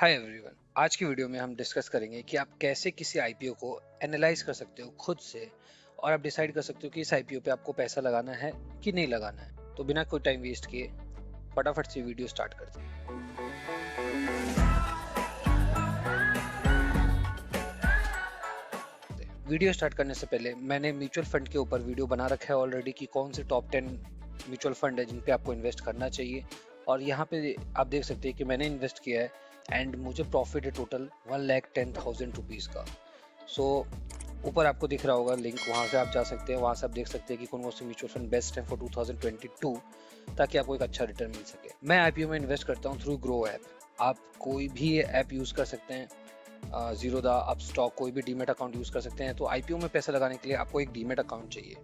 Hi everyone. आज की video में हम डिस्कस करेंगे कि आप कैसे किसी आईपीओ को एनालाइज कर सकते हो खुद से और आप डिसाइड कर सकते हो कि इस आईपीओ पे आपको पैसा लगाना है कि नहीं लगाना है। तो बिना कोई टाइम वेस्ट किए फटाफट से वीडियो स्टार्ट करते हैं। वीडियो स्टार्ट करने से पहले मैंने म्यूचुअल फंड के ऊपर वीडियो बना रखा है ऑलरेडी कि कौन से टॉप 10 म्यूचुअल फंड है जिन पे आपको इन्वेस्ट करना चाहिए। और यहाँ पे आप देख सकते हैं कि मैंने इन्वेस्ट किया है एंड मुझे प्रॉफिट है टोटल 1,10,000 रुपीज़ का। सो ऊपर आपको दिख रहा होगा लिंक, वहाँ से आप जा सकते हैं। वहाँ से आप देख सकते हैं कि कौन कौन से म्यूचुअल फंड बेस्ट हैं फॉर 2022 ताकि आपको एक अच्छा रिटर्न मिल सके। मैं आईपीओ में इन्वेस्ट करता हूँ थ्रू ग्रो ऐप। आप कोई भी ऐप यूज़ कर सकते हैं, जीरोधा, अपस्टॉक, कोई भी डीमेट अकाउंट यूज़ कर सकते हैं। तो आईपीओ में पैसा लगाने के लिए आपको एक डीमेट अकाउंट चाहिए।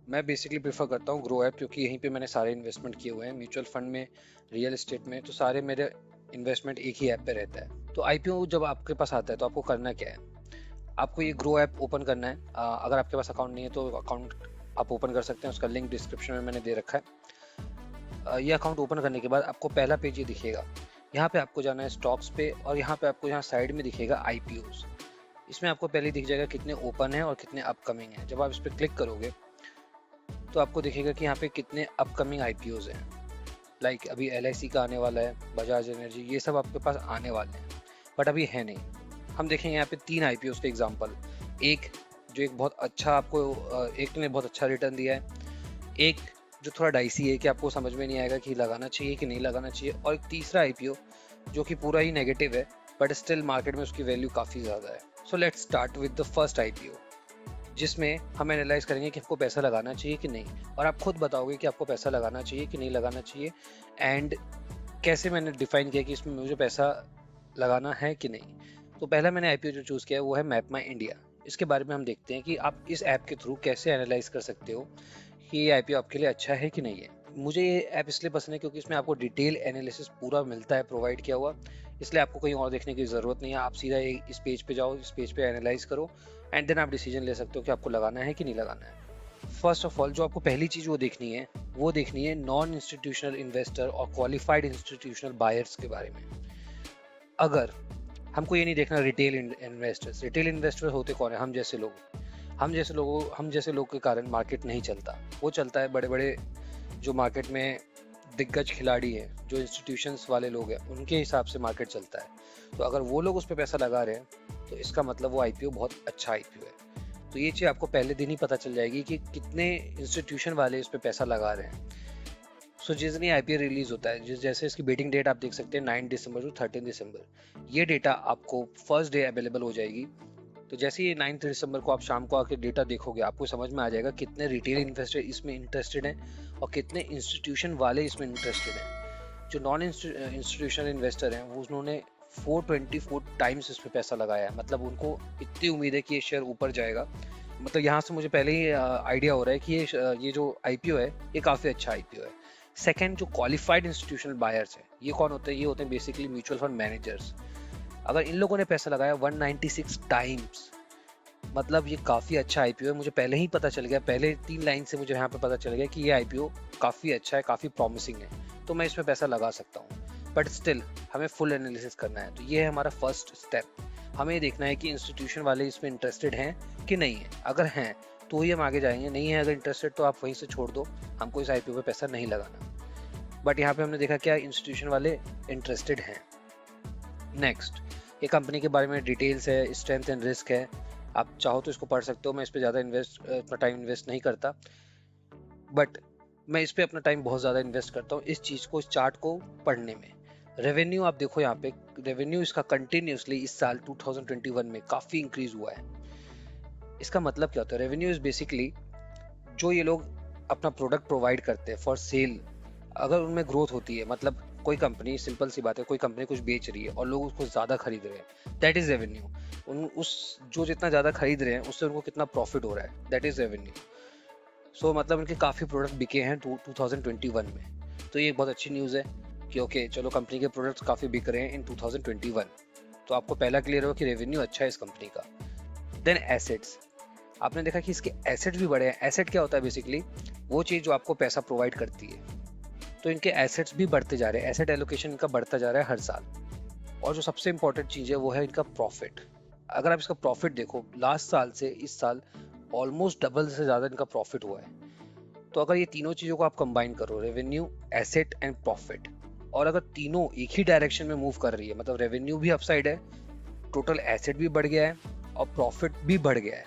मैं बेसिकली प्रेफर करता हूँ ग्रो ऐप क्योंकि यहीं पे मैंने सारे इन्वेस्टमेंट किए हुए हैं, म्यूचुअल फंड में, रियल एस्टेट में। तो सारे मेरे इन्वेस्टमेंट एक ही ऐप पे रहता है। तो आईपीओ जब आपके पास आता है तो आपको करना क्या है, आपको ये ग्रो ऐप ओपन करना है। अगर आपके पास अकाउंट नहीं है तो अकाउंट आप ओपन कर सकते हैं, उसका लिंक डिस्क्रिप्शन में मैंने दे रखा है। ये अकाउंट ओपन करने के बाद आपको पहला पेज ये दिखेगा। यहाँ पे आपको जाना है स्टॉक्स पे और यहाँ पे आपको यहाँ साइड में दिखेगा आईपीओज। इसमें आपको पहले दिख जाएगा कितने ओपन है और कितने अपकमिंग है। जब आप इस पर क्लिक करोगे तो आपको दिखेगा कि यहाँ पे कितने अपकमिंग आईपीओज हैं। लाइक अभी एलआईसी का आने वाला है, बजाज एनर्जी, ये सब आपके पास आने वाले हैं बट अभी है नहीं। हम देखेंगे यहाँ पे 3 आईपीओज के एग्जांपल। एक जो एक बहुत अच्छा आपको एक ने बहुत अच्छा रिटर्न दिया है, एक जो थोड़ा डाइसी है कि आपको समझ में नहीं आएगा कि लगाना चाहिए कि नहीं लगाना चाहिए, और एक तीसरा आईपीओ जो कि पूरा ही नेगेटिव है बट स्टिल मार्केट में उसकी वैल्यू काफ़ी ज़्यादा है। So let's start with the first IPO, जिसमें हम एनालाइज करेंगे कि आपको पैसा लगाना चाहिए कि नहीं, और आप खुद बताओगे कि आपको पैसा लगाना चाहिए कि नहीं लगाना चाहिए। एंड कैसे मैंने डिफाइन किया कि इसमें मुझे पैसा लगाना है कि नहीं। तो पहला मैंने आईपीओ जो चूज़ किया है वो है मैप माई इंडिया। इसके बारे में हम देखते हैं कि आप इस ऐप के थ्रू कैसे एनालाइज कर सकते हो कि ये आईपीओ आपके लिए अच्छा है कि नहीं है। मुझे ये ऐप इसलिए पसंद है क्योंकि इसमें आपको डिटेल एनालिसिस पूरा मिलता है प्रोवाइड किया हुआ, इसलिए आपको कहीं और देखने की ज़रूरत नहीं है। आप सीधा इस पेज पे जाओ, इस पेज पे एनालाइज करो एंड देन आप डिसीजन ले सकते हो कि आपको लगाना है कि नहीं लगाना है। फर्स्ट ऑफ ऑल जो आपको पहली चीज़ वो देखनी है नॉन इंस्टीट्यूशनल इन्वेस्टर और क्वालिफाइड इंस्टीट्यूशनल बायर्स के बारे में। अगर हमको ये नहीं देखना रिटेल इन्वेस्टर्स, रिटेल इन्वेस्टर होते कौन है? हम जैसे लोग के कारण मार्केट नहीं चलता। वो चलता है बड़े बड़े जो मार्केट में दिग्गज खिलाड़ी हैं, जो इंस्टीट्यूशंस वाले लोग हैं, उनके हिसाब से मार्केट चलता है। तो अगर वो लोग उस पर पैसा लगा रहे हैं तो इसका मतलब वो आईपीओ बहुत अच्छा आईपीओ है। तो ये चीज़ आपको पहले दिन ही पता चल जाएगी कि कितने इंस्टीट्यूशन वाले इस पर पैसा लगा रहे हैं। सो जिस दिन आईपीओ रिलीज होता है, जैसे इसकी बेटिंग डेट आप देख सकते हैं 9 दिसंबर टू 13 दिसंबर, ये डेटा आपको फर्स्ट डे अवेलेबल हो जाएगी। तो जैसे ही 9 दिसंबर को आप शाम को आके डेटा देखोगे, आपको समझ में आ जाएगा कितने रिटेल इन्वेस्टर इसमें इंटरेस्टेड हैं और कितने इंस्टीट्यूशन वाले इसमें इंटरेस्टेड हैं। जो नॉन इंस्टीट्यूशनल इन्वेस्टर हैं वो उन्होंने 424 टाइम्स इस पे पैसा लगाया है। मतलब उनको इतनी उम्मीद है कि ये शेयर ऊपर जाएगा। मतलब यहाँ से मुझे पहले ही आइडिया हो रहा है कि ये जो आईपीओ है ये काफ़ी अच्छा आईपीओ है। सेकेंड, जो क्वालिफाइड इंस्टीट्यूशनल बायर्स हैं, ये कौन होते हैं? ये होते हैं बेसिकली म्यूचुअल फंड मैनेजर्स। अगर इन लोगों ने पैसा लगाया 196 टाइम्स, मतलब ये काफ़ी अच्छा आईपीओ है। मुझे पहले ही पता चल गया, पहले 3 लाइन से मुझे यहाँ पे पता चल गया कि ये आईपीओ काफ़ी अच्छा है, काफ़ी प्रॉमिसिंग है, तो मैं इसमें पैसा लगा सकता हूँ। बट स्टिल हमें फुल एनालिसिस करना है। तो ये है हमारा फर्स्ट स्टेप। हमें देखना है कि इंस्टीट्यूशन वाले इसमें इंटरेस्टेड हैं कि नहीं है। अगर हैं तो ही हम आगे जाएंगे, नहीं है अगर इंटरेस्टेड तो आप वहीं से छोड़ दो, हमको इस आईपीओ पे पैसा नहीं लगाना। बट यहाँ पे हमने देखा क्या इंस्टीट्यूशन वाले इंटरेस्टेड हैं। नेक्स्ट, ये कंपनी के बारे में डिटेल्स है, स्ट्रेंथ एंड रिस्क है। आप चाहो तो इसको पढ़ सकते हो। मैं इस पर ज़्यादा अपना टाइम इन्वेस्ट नहीं करता, बट मैं इस पर अपना टाइम बहुत ज़्यादा इन्वेस्ट करता हूँ इस चीज़ को, इस चार्ट को पढ़ने में। रेवेन्यू आप देखो यहाँ पे, रेवेन्यू इसका कंटिन्यूसली इस साल 2021 में काफ़ी इंक्रीज हुआ है। इसका मतलब क्या होता है? रेवेन्यू इज बेसिकली जो ये लोग अपना प्रोडक्ट प्रोवाइड करते हैं फॉर सेल, अगर उनमें ग्रोथ होती है, मतलब कोई कंपनी, सिंपल सी बात है, कोई कंपनी कुछ बेच रही है और लोग उसको ज़्यादा खरीद रहे हैं, दैट इज़ रेवेन्यू। उन उस जो जितना ज़्यादा खरीद रहे हैं उससे उनको कितना प्रॉफिट हो रहा है, दैट इज़ रेवेन्यू। सो मतलब उनके काफ़ी प्रोडक्ट बिके हैं 2021 में। तो ये एक बहुत अच्छी न्यूज़ है कि ओके चलो कंपनी के प्रोडक्ट्स काफ़ी बिक रहे हैं इन 2021। तो आपको पहला क्लियर हो कि रेवेन्यू अच्छा है इस कंपनी का। देन एसेट्स, आपने देखा कि इसके एसेट भी बड़े हैं। एसेट क्या होता है? बेसिकली वो चीज़ जो आपको पैसा प्रोवाइड करती है। तो इनके एसेट्स भी बढ़ते जा रहे हैं, एसेट एलोकेशन इनका बढ़ता जा रहा है हर साल। और जो सबसे इंपॉर्टेंट चीज है वो है इनका प्रॉफिट। अगर आप इसका प्रॉफिट देखो, लास्ट साल से इस साल ऑलमोस्ट डबल से ज्यादा इनका प्रॉफिट हुआ है। तो अगर ये तीनों चीजों को आप कंबाइन करो, रेवेन्यू, एसेट एंड प्रॉफिट, और अगर तीनों एक ही डायरेक्शन में मूव कर रही है, मतलब रेवेन्यू भी अपसाइड है, टोटल एसेट भी बढ़ गया है और प्रॉफिट भी बढ़ गया है,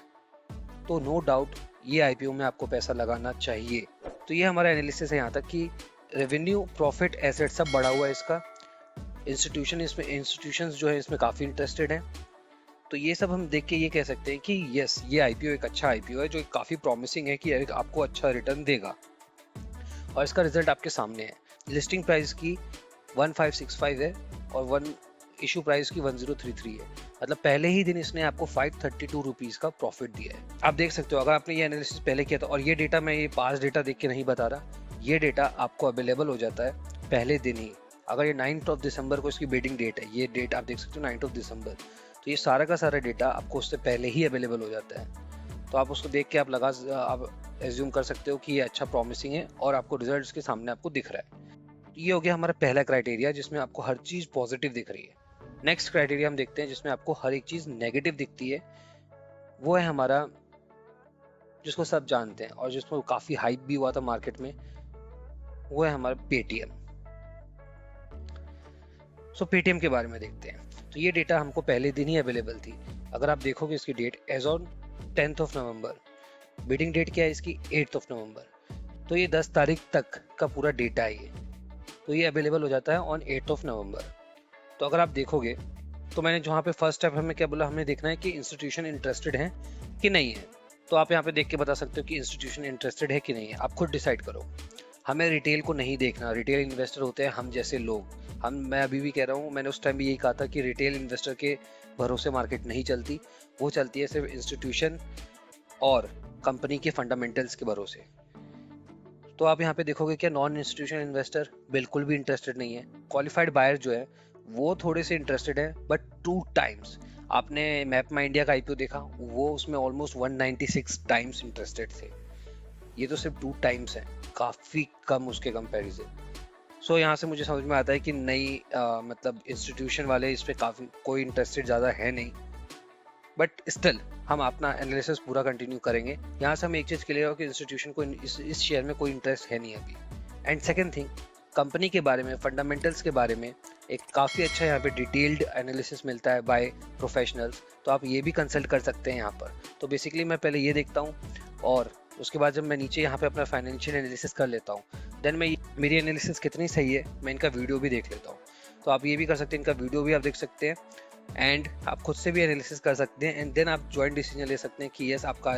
तो नो डाउट ये आईपीओ में आपको पैसा लगाना चाहिए। तो ये हमारा एनालिसिस है यहाँ तक कि रेवेन्यू, प्रॉफिट, एसेट सब बढ़ा हुआ है इसका। इंस्टीट्यूशंस जो है इसमें काफी इंटरेस्टेड हैं। तो ये सब हम देख के ये कह सकते हैं कि यस, ये आईपीओ एक अच्छा आईपीओ है जो काफी प्रॉमिसिंग है कि आपको अच्छा रिटर्न देगा। और इसका रिजल्ट आपके सामने है। लिस्टिंग प्राइस की 1565 है और वन इशू प्राइस की 1033 है। मतलब पहले ही दिन इसने आपको 532 रुपीज का प्रॉफिट दिया है। आप देख सकते हो, अगर आपने ये एनालिसिस पहले किया था, और ये डेटा मैं ये पास डेटा देख के नहीं बता रहा, ये डेटा आपको अवेलेबल हो जाता है पहले दिन ही। अगर ये 9 दिसंबर को इसकी बिडिंग डेट है, ये डेट आप देख सकते हो 9 दिसंबर, तो ये सारा का सारा डेटा आपको उससे पहले ही अवेलेबल हो जाता है। तो आप उसको देख के आप एज्यूम कर सकते हो कि ये अच्छा प्रॉमिसिंग है और आपको रिजल्ट्स के सामने आपको दिख रहा है। ये हो गया हमारा पहला क्राइटेरिया जिसमें आपको हर चीज पॉजिटिव दिख रही है। नेक्स्ट क्राइटेरिया हम देखते हैं जिसमें आपको हर एक चीज नेगेटिव दिखती है। वो है हमारा, जिसको सब जानते हैं और जिसमें काफी हाइप भी हुआ था मार्केट में, वो है हमारा पेटीएम। सो पेटीएम के बारे में देखते हैं। तो ये डेटा हमको पहले दिन ही अवेलेबल थी। अगर आप देखोगे इसकी date as on 10 November, bidding date क्या है इसकी 8 नवंबर, तो ये 10 तारीख तक का पूरा डेटा है ये। तो ये अवेलेबल हो जाता है ऑन 8 नवंबर। तो अगर आप देखोगे तो मैंने जहाँ पे फर्स्ट स्टेप हमें क्या बोला, हमें देखना है कि इंस्टीट्यूशन इंटरेस्टेड है कि नहीं है। तो आप यहाँ पे देख के बता सकते हो कि इंस्टीट्यूशन इंटरेस्टेड है कि नहीं है, आप खुद डिसाइड करो। हमें रिटेल को नहीं देखना, रिटेल इन्वेस्टर होते हैं हम जैसे लोग। मैं अभी भी कह रहा हूँ, मैंने उस टाइम भी यही कहा था कि रिटेल इन्वेस्टर के भरोसे मार्केट नहीं चलती, वो चलती है सिर्फ इंस्टीट्यूशन और कंपनी के फंडामेंटल्स के भरोसे। तो आप यहाँ पे देखोगे क्या नॉन इंस्टीट्यूशनल इन्वेस्टर बिल्कुल भी इंटरेस्टेड नहीं है। क्वालिफाइड बायर जो है वो थोड़े से इंटरेस्टेड है, बट 2 टाइम्स। आपने मैप माई इंडिया का आईपीओ देखा, वो उसमें ऑलमोस्ट 196 टाइम्स इंटरेस्टेड थे। ये तो सिर्फ 2 टाइम्स है, काफी कम उसके कंपैरिजन। सो यहाँ से मुझे समझ में आता है कि नहीं, मतलब इंस्टीट्यूशन वाले इस पे काफी कोई इंटरेस्टेड ज्यादा है नहीं, बट स्टिल हम अपना एनालिसिस पूरा कंटिन्यू करेंगे। यहाँ से हम एक चीज क्लियर हो कि इंस्टीट्यूशन को इस शेयर में कोई इंटरेस्ट है नहीं अभी। एंड सेकंड थिंग, कंपनी के बारे में, फंडामेंटल्स के बारे में एक काफ़ी अच्छा यहाँ पे डिटेल्ड एनालिसिस मिलता है बाय प्रोफेशनल्स, तो आप ये भी कंसल्ट कर सकते हैं यहाँ पर। तो बेसिकली मैं पहले ये देखता हूँ और उसके बाद जब मैं नीचे यहाँ पे अपना फाइनेंशियल एनालिसिस कर लेता हूँ, देन मैं मेरी एनालिसिस कितनी सही है मैं इनका वीडियो भी देख लेता हूँ। तो आप ये भी कर सकते हैं, इनका वीडियो भी आप देख सकते हैं एंड आप खुद से भी एनालिसिस कर सकते हैं एंड देन आप जॉइंट डिसीजन ले सकते हैं कि यस, आपका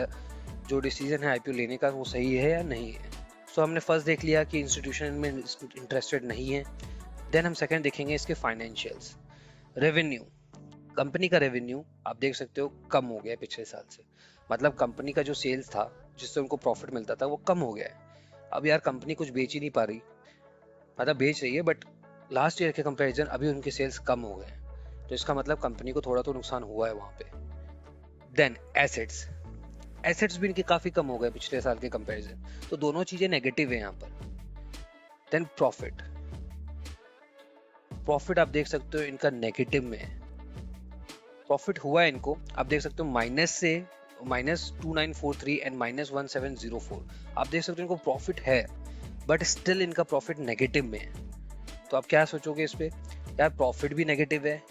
जो डिसीजन है आईपीओ लेने का वो सही है या नहीं है। सो हमने फर्स्ट देख लिया कि इंस्टीट्यूशन में इंटरेस्टेड नहीं है। देन हम सेकंड देखेंगे इसके फाइनेंशियल्स। रेवेन्यू, कंपनी का रेवेन्यू आप देख सकते हो कम हो गया है पिछले साल से। मतलब कंपनी का जो सेल्स था जिससे उनको प्रॉफिट मिलता था वो कम हो गया है। अब यार कंपनी कुछ बेच ही नहीं पा रही, मतलब बेच रही है बट लास्ट ईयर के कंपैरिजन अभी उनके सेल्स कम हो गए, तो इसका मतलब कंपनी को थोड़ा तो नुकसान हुआ है वहां पे। देन एसेट्स, एसेट्स भी इनके काफी कम हो गए पिछले साल के कंपैरिजन, तो दोनों चीजें नेगेटिव है यहाँ पर। देन प्रॉफिट, प्रॉफिट आप देख सकते हो इनका नेगेटिव में है। प्रॉफिट हुआ है इनको, आप देख सकते हो माइनस से -2943 एंड -1704। आप देख सकते हो इनको प्रॉफिट है बट स्टिल इनका प्रॉफिट नेगेटिव में है। तो आप क्या सोचोगे इस पे, यार प्रॉफिट भी नेगेटिव है,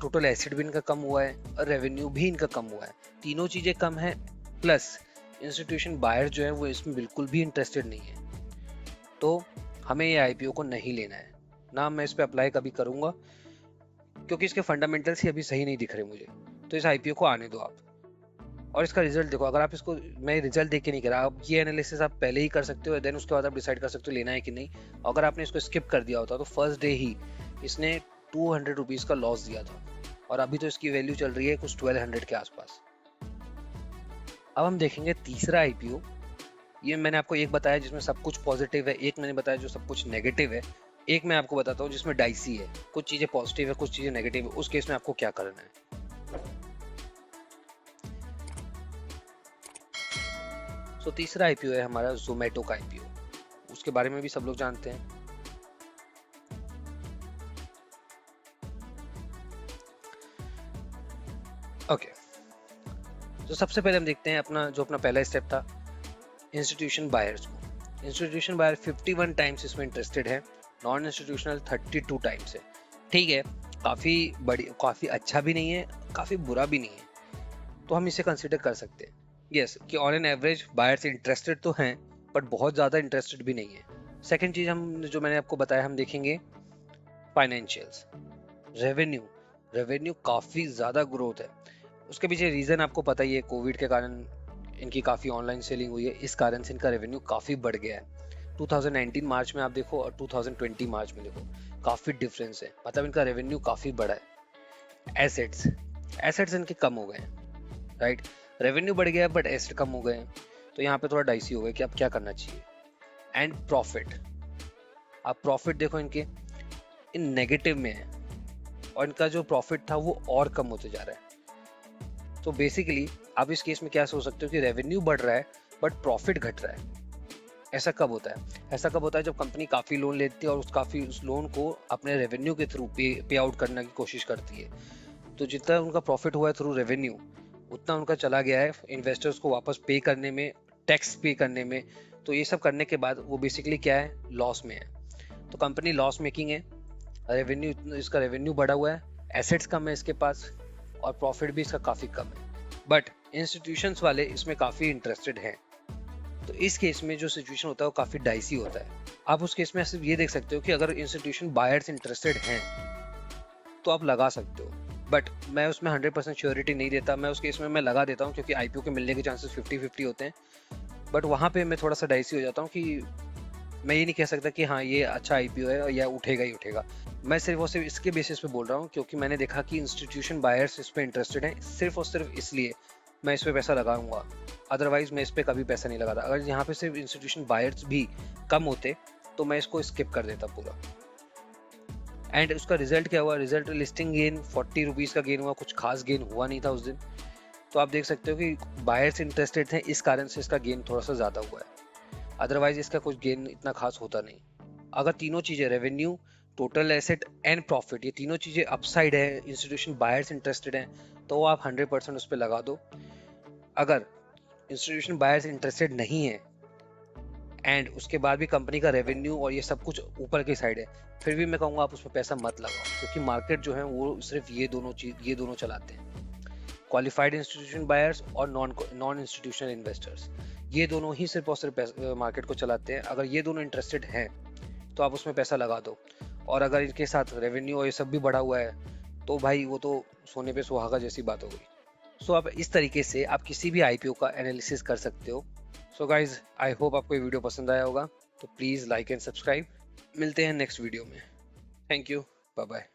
टोटल एसेट भी इनका कम हुआ है और रेवेन्यू भी इनका कम हुआ है, तीनों चीजें कम है, प्लस इंस्टीट्यूशन बायर जो है वो इसमें बिल्कुल भी इंटरेस्टेड नहीं है। तो हमें ये आईपीओ को नहीं लेना है ना, मैं इस पे अप्लाई कभी करूंगा क्योंकि इसके फंडामेंटल्स ही अभी सही नहीं दिख रहे मुझे। तो इस आईपीओ को आने दो आप, और इसका रिजल्ट देखो। अगर आप इसको, मैं रिजल्ट देख के नहीं करा, आप ये एनालिसिस आप पहले ही कर सकते हो, देन उसके बाद आप डिसाइड कर सकते हो लेना है कि नहीं। अगर आपने इसको स्किप कर दिया होता तो फर्स्ट डे ही इसने 200 रुपीज का लॉस दिया था और अभी तो इसकी वैल्यू चल रही है कुछ 1200 के आसपास। अब हम देखेंगे तीसरा आईपीओ। ये मैंने आपको एक बताया जिसमें सब कुछ पॉजिटिव है, एक मैंने बताया जो सब कुछ नेगेटिव है, एक मैं आपको बताता हूँ जिसमें डाइसी है, कुछ चीजें पॉजिटिव है कुछ चीजें नेगेटिव है। उस केस में आपको क्या करना है। सो तीसरा आईपीओ है हमारा जोमेटो का आईपीओ, उसके बारे में भी सब लोग जानते हैं। ओके, तो सबसे पहले हम देखते हैं अपना पहला स्टेप था इंस्टीट्यूशन बायर्स को। इंस्टीट्यूशन बायर 51 टाइम्स इसमें इंटरेस्टेड है, नॉन इंस्टीट्यूशनल 32 टाइम्स है। ठीक है, काफ़ी अच्छा भी नहीं है, काफ़ी बुरा भी नहीं है, तो हम इसे कंसिडर कर सकते हैं यस कि on an average buyers interested तो हैं, बट बहुत ज़्यादा इंटरेस्टेड भी नहीं है। सेकेंड चीज़ हम जो मैंने आपको बताया, हम देखेंगे फाइनेंशियल्स, रेवेन्यू। रेवेन्यू काफ़ी ज़्यादा ग्रोथ है, उसके पीछे रीज़न आपको पता ही है, कोविड के कारण इनकी काफ़ी ऑनलाइन सेलिंग हुई है, इस कारण से इनका रेवेन्यू काफ़ी बढ़ गया है। 2019 मार्च में आप देखो और 2020 मार्च में देखो, काफ़ी डिफरेंस है, मतलब इनका रेवेन्यू काफ़ी बड़ा है। एसेट्स एसेट्स इनके कम हो गए हैं, राइट। रेवेन्यू बढ़ गया है बट एसेट कम हो गए हैं, तो यहाँ पे थोड़ा डाइसी हो गया कि अब क्या करना चाहिए। एंड प्रॉफिट, आप प्रॉफिट देखो इनके इन नेगेटिव में है, और इनका जो प्रॉफिट था वो और कम होते जा रहा है। तो बेसिकली आप इस केस में क्या सोच सकते हो कि रेवेन्यू बढ़ रहा है बट प्रॉफिट घट रहा है। ऐसा कब होता है? ऐसा कब होता है जब कंपनी काफ़ी लोन लेती है और उस लोन को अपने रेवेन्यू के थ्रू पे आउट करने की कोशिश करती है। तो जितना उनका प्रॉफिट हुआ है थ्रू रेवेन्यू, उतना उनका चला गया है इन्वेस्टर्स को वापस पे करने में, टैक्स पे करने में। तो ये सब करने के बाद वो बेसिकली क्या है, लॉस में है। तो कंपनी लॉस मेकिंग है, इसका रेवेन्यू बढ़ा हुआ है, एसेट्स कम है इसके पास, और प्रॉफिट भी इसका काफ़ी कम है। बट इंस्टीट्यूशंस वाले इसमें काफ़ी इंटरेस्टेड हैं। तो इस केस में जो सिचुएशन होता है वो काफ़ी डाइसी होता है। आप उस केस में सिर्फ ये देख सकते हो कि अगर इंस्टीट्यूशन बायर्स इंटरेस्टेड हैं तो आप लगा सकते हो, बट मैं उसमें 100% श्योरिटी नहीं देता। मैं उस केस में मैं लगा देता हूँ क्योंकि आईपीओ के मिलने के चांसेस 50-50 होते हैं, बट वहाँ पे मैं थोड़ा सा डाइसी हो जाता हूँ कि मैं ये नहीं कह सकता कि हाँ ये अच्छा आईपीओ है या उठेगा ही उठेगा। मैं सिर्फ और सिर्फ इसके बेसिस पे बोल रहा हूँ क्योंकि मैंने देखा कि इंस्टीट्यूशन बायर्स इस पे इंटरेस्टेड हैं, सिर्फ और सिर्फ इसलिए मैं इस पे पैसा लगाऊंगा। अदरवाइज मैं इस पे कभी पैसा नहीं लगाता। अगर यहाँ पे सिर्फ इंस्टीट्यूशन बायर्स भी कम होते तो मैं इसको स्किप कर देता पूरा। एंड उसका रिजल्ट क्या हुआ? रिजल्ट लिस्टिंग गेन 40 रुपीज़ का गेन हुआ, कुछ खास गेन हुआ नहीं था उस दिन। तो आप देख सकते हो कि बायर्स इंटरेस्टेड थे, इस कारण से इसका गेन थोड़ा सा ज़्यादा हुआ है, अदरवाइज इसका कुछ गेन इतना खास होता नहीं। अगर तीनों चीज़ें revenue, total asset and profit, ये तीनों चीज़ें अपसाइड है, इंस्टीट्यूशन बायर्स इंटरेस्टेड हैं, तो आप 100% उस पर लगा दो। अगर इंस्टीट्यूशन बायर्स इंटरेस्टेड नहीं है एंड उसके बाद भी कंपनी का रेवेन्यू और ये सब कुछ ऊपर की साइड है, फिर भी मैं कहूँगा आप उस पर पैसा मत लगाओ, क्योंकि मार्केट जो है वो सिर्फ ये दोनों चलाते हैं, क्वालिफाइड इंस्टीट्यूशन बायर्स और नॉन इंस्टीट्यूशनल इन्वेस्टर्स। ये दोनों ही सिर्फ और सिर्फ मार्केट को चलाते हैं। अगर ये दोनों इंटरेस्टेड हैं तो आप उसमें पैसा लगा दो, और अगर इनके साथ रेवेन्यू और ये सब भी बढ़ा हुआ है तो भाई वो तो सोने पे सुहागा जैसी बात हो गई। सो आप इस तरीके से आप किसी भी आईपीओ का एनालिसिस कर सकते हो। सो गाइज, आई होप आपको ये वीडियो पसंद आया होगा, तो प्लीज़ लाइक एंड सब्सक्राइब। मिलते हैं नेक्स्ट वीडियो में। Thank you, bye bye.